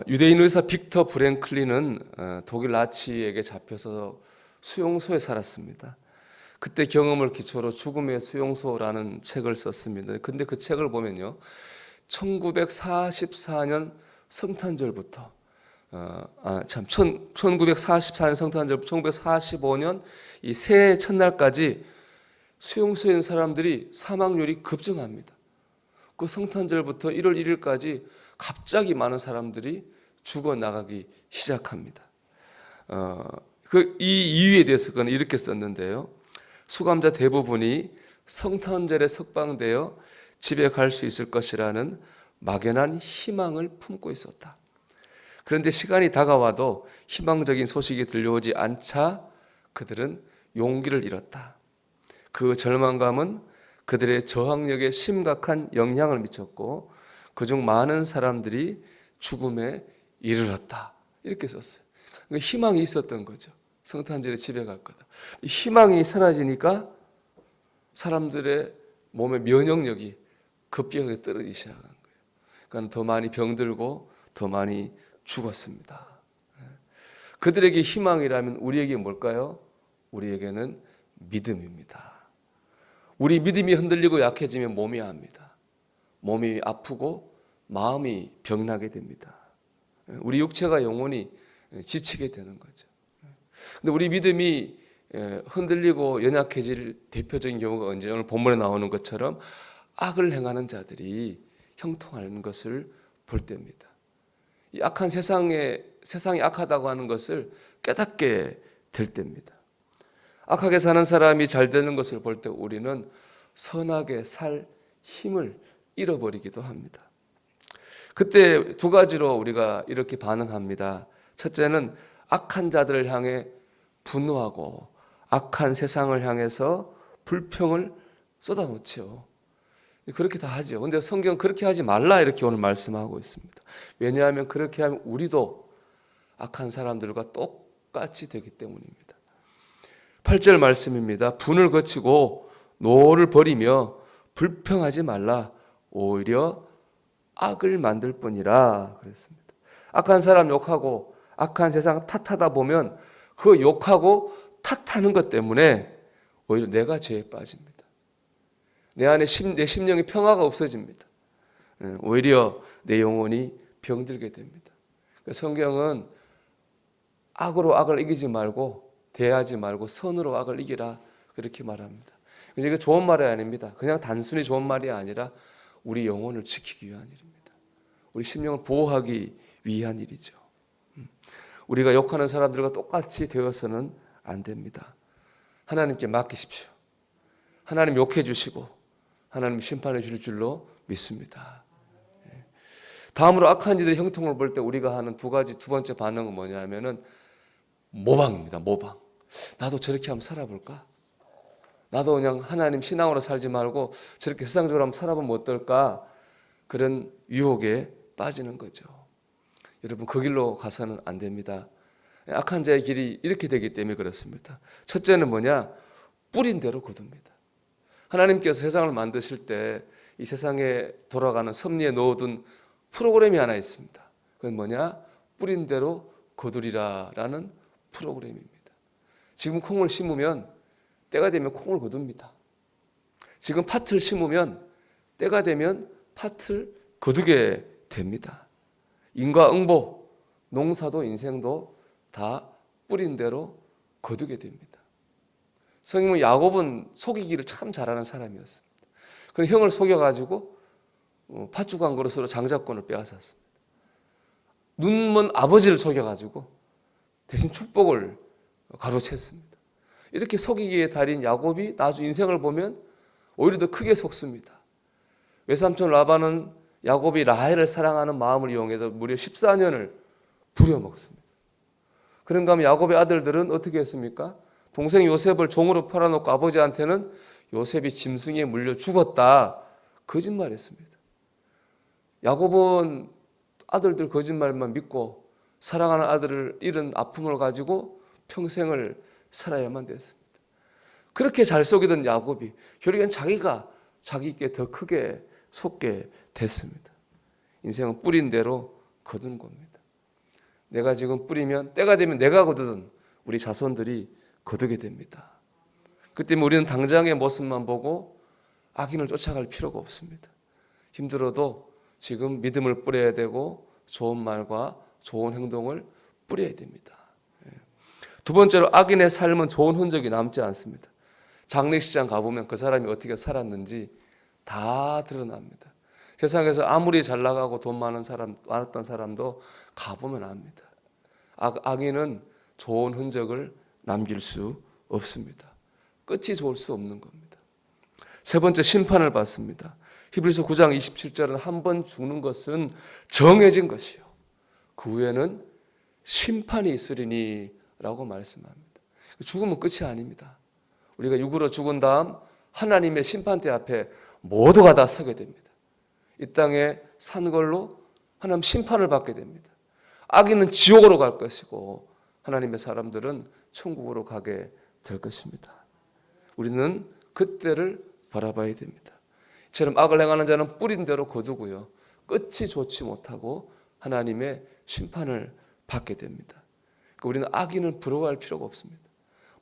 유대인 의사 빅터 브랭클린은 독일 나치에게 잡혀서 수용소에 살았습니다. 그때 경험을 기초로 죽음의 수용소라는 책을 썼습니다. 근데 그 책을 보면요, 1944년 성탄절부터 1944년 성탄절부터 1945년 이 새해 첫날까지 수용소에 있는 사람들이 사망률이 급증합니다. 그 성탄절부터 1월 1일까지 갑자기 많은 사람들이 죽어나가기 시작합니다. 이 이유에 대해서 그는 이렇게 썼는데요. 수감자 대부분이 성탄절에 석방되어 집에 갈 수 있을 것이라는 막연한 희망을 품고 있었다. 그런데 시간이 다가와도 희망적인 소식이 들려오지 않자 그들은 용기를 잃었다. 그 절망감은 그들의 저항력에 심각한 영향을 미쳤고 그중 많은 사람들이 죽음에 이르렀다. 이렇게 썼어요. 그러니까 희망이 있었던 거죠. 성탄절에 집에 갈 거다. 희망이 사라지니까 사람들의 몸의 면역력이 급격하게 떨어지기 시작한 거예요. 그러니까 더 많이 병들고 더 많이 죽었습니다. 그들에게 희망이라면 우리에게 뭘까요? 우리에게는 믿음입니다. 우리 믿음이 흔들리고 약해지면 몸이 압니다. 몸이 아프고 마음이 병나게 됩니다. 우리 육체가 영혼이 지치게 되는 거죠. 근데 우리 믿음이 흔들리고 연약해질 대표적인 경우가 언제? 오늘 본문에 나오는 것처럼 악을 행하는 자들이 형통하는 것을 볼 때입니다. 이 악한 세상이 악하다고 하는 것을 깨닫게 될 때입니다. 악하게 사는 사람이 잘 되는 것을 볼 때 우리는 선하게 살 힘을 잃어버리기도 합니다. 그때 두 가지로 우리가 이렇게 반응합니다. 첫째는 악한 자들을 향해 분노하고 악한 세상을 향해서 불평을 쏟아놓죠. 그렇게 다 하죠. 근데 성경은 그렇게 하지 말라 이렇게 오늘 말씀하고 있습니다. 왜냐하면 그렇게 하면 우리도 악한 사람들과 똑같이 되기 때문입니다. 8절 말씀입니다. 분을 거치고 노를 버리며 불평하지 말라. 오히려 악을 만들 뿐이라 그랬습니다. 악한 사람 욕하고 악한 세상 탓하다 보면 그 욕하고 탓하는 것 때문에 오히려 내가 죄에 빠집니다. 내 안에 내 심령의 평화가 없어집니다. 오히려 내 영혼이 병들게 됩니다. 성경은 악으로 악을 이기지 말고 대하지 말고 선으로 악을 이기라 그렇게 말합니다. 이게 좋은 말이 아닙니다. 그냥 단순히 좋은 말이 아니라 우리 영혼을 지키기 위한 일입니다. 우리 심령을 보호하기 위한 일이죠. 우리가 욕하는 사람들과 똑같이 되어서는 안 됩니다. 하나님께 맡기십시오. 하나님 욕해 주시고 하나님 심판해 주실 줄로 믿습니다. 다음으로 악한 이들의 형통을 볼 때 우리가 하는 두 번째 반응은 뭐냐면은 모방입니다. 모방. 나도 저렇게 한번 살아볼까? 나도 그냥 하나님 신앙으로 살지 말고 저렇게 세상적으로 한번 살아보면 어떨까? 그런 유혹에 빠지는 거죠. 여러분 그 길로 가서는 안 됩니다. 악한 자의 길이 이렇게 되기 때문에 그렇습니다. 첫째는 뭐냐? 뿌린 대로 거둡니다. 하나님께서 세상을 만드실 때 이 세상에 돌아가는 섭리에 넣어둔 프로그램이 하나 있습니다. 그건 뭐냐? 뿌린 대로 거두리라라는 프로그램입니다. 지금 콩을 심으면 때가 되면 콩을 거둡니다. 지금 팥을 심으면 때가 되면 팥을 거두게 됩니다. 인과응보, 농사도 인생도 다 뿌린 대로 거두게 됩니다. 성경은 야곱은 속이기를 참 잘하는 사람이었습니다. 그런 형을 속여가지고 팥죽 한 그릇으로 장자권을 빼앗았습니다. 눈먼 아버지를 속여가지고 대신 축복을 가로챘습니다. 이렇게 속이기의 달인 야곱이 나중 인생을 보면 오히려 더 크게 속습니다. 외삼촌 라반은 야곱이 라헬을 사랑하는 마음을 이용해서 무려 14년을 부려먹습니다. 그런가 하면 야곱의 아들들은 어떻게 했습니까? 동생 요셉을 종으로 팔아놓고 아버지한테는 요셉이 짐승에 물려 죽었다 거짓말했습니다. 야곱은 아들들 거짓말만 믿고 사랑하는 아들을 잃은 아픔을 가지고 평생을 살아야만 됐습니다. 그렇게 잘 속이던 야곱이 결국엔 자기가 자기께 더 크게 속게 됐습니다. 인생은 뿌린 대로 거두는 겁니다. 내가 지금 뿌리면 때가 되면 내가 거두든 우리 자손들이 거두게 됩니다. 그 때문에 우리는 당장의 모습만 보고 악인을 쫓아갈 필요가 없습니다. 힘들어도 지금 믿음을 뿌려야 되고 좋은 말과 좋은 행동을 뿌려야 됩니다. 두 번째로 악인의 삶은 좋은 흔적이 남지 않습니다. 장례식장 가보면 그 사람이 어떻게 살았는지 다 드러납니다. 세상에서 아무리 잘 나가고 돈 많았던 사람도 가보면 압니다. 악인은 좋은 흔적을 남길 수 없습니다. 끝이 좋을 수 없는 겁니다. 세 번째, 심판을 받습니다. 히브리서 9장 27절은 한 번 죽는 것은 정해진 것이요 그 후에는 심판이 있으리니 라고 말씀합니다. 죽으면 끝이 아닙니다. 우리가 육으로 죽은 다음 하나님의 심판대 앞에 모두가 다 서게 됩니다. 이 땅에 산 걸로 하나님 심판을 받게 됩니다. 악인은 지옥으로 갈 것이고 하나님의 사람들은 천국으로 가게 될 것입니다. 우리는 그때를 바라봐야 됩니다. 이처럼 악을 행하는 자는 뿌린 대로 거두고요, 끝이 좋지 못하고 하나님의 심판을 받게 됩니다. 그러니까 우리는 악인을 부러워할 필요가 없습니다.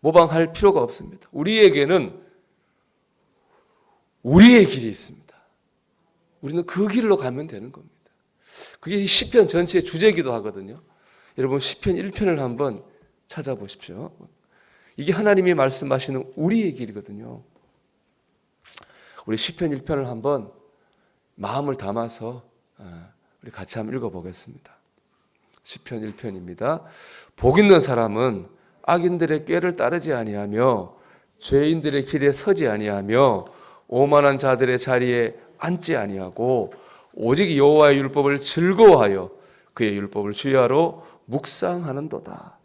모방할 필요가 없습니다. 우리에게는 우리의 길이 있습니다. 우리는 그 길로 가면 되는 겁니다. 그게 시편 전체의 주제이기도 하거든요. 여러분 시편 1편을 한번 찾아보십시오. 이게 하나님이 말씀하시는 우리의 길이거든요. 우리 시편 1편을 한번 마음을 담아서 우리 같이 한번 읽어보겠습니다. 시편 1편입니다. 복 있는 사람은 악인들의 꾀를 따르지 아니하며 죄인들의 길에 서지 아니하며 오만한 자들의 자리에 앉지 아니하고 오직 여호와의 율법을 즐거워하여 그의 율법을 주야로 묵상하는도다.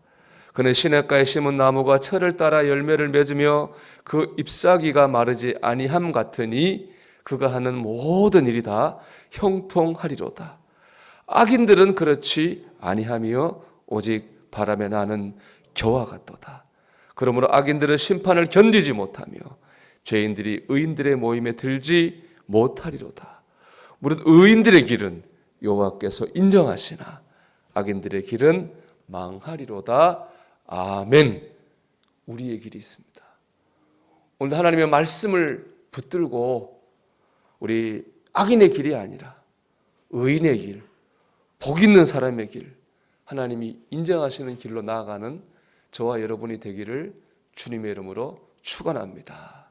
그는 시냇가에 심은 나무가 철을 따라 열매를 맺으며 그 잎사귀가 마르지 아니함 같으니 그가 하는 모든 일이 다 형통하리로다. 악인들은 그렇지 아니하며 오직 바람에 나는 겨와 같도다. 그러므로 악인들은 심판을 견디지 못하며 죄인들이 의인들의 모임에 들지 못하리로다. 무릇 의인들의 길은 여호와께서 인정하시나 악인들의 길은 망하리로다. 아멘. 우리의 길이 있습니다. 오늘 하나님의 말씀을 붙들고 우리 악인의 길이 아니라 의인의 길, 복 있는 사람의 길, 하나님이 인정하시는 길로 나아가는 저와 여러분이 되기를 주님의 이름으로 축원합니다.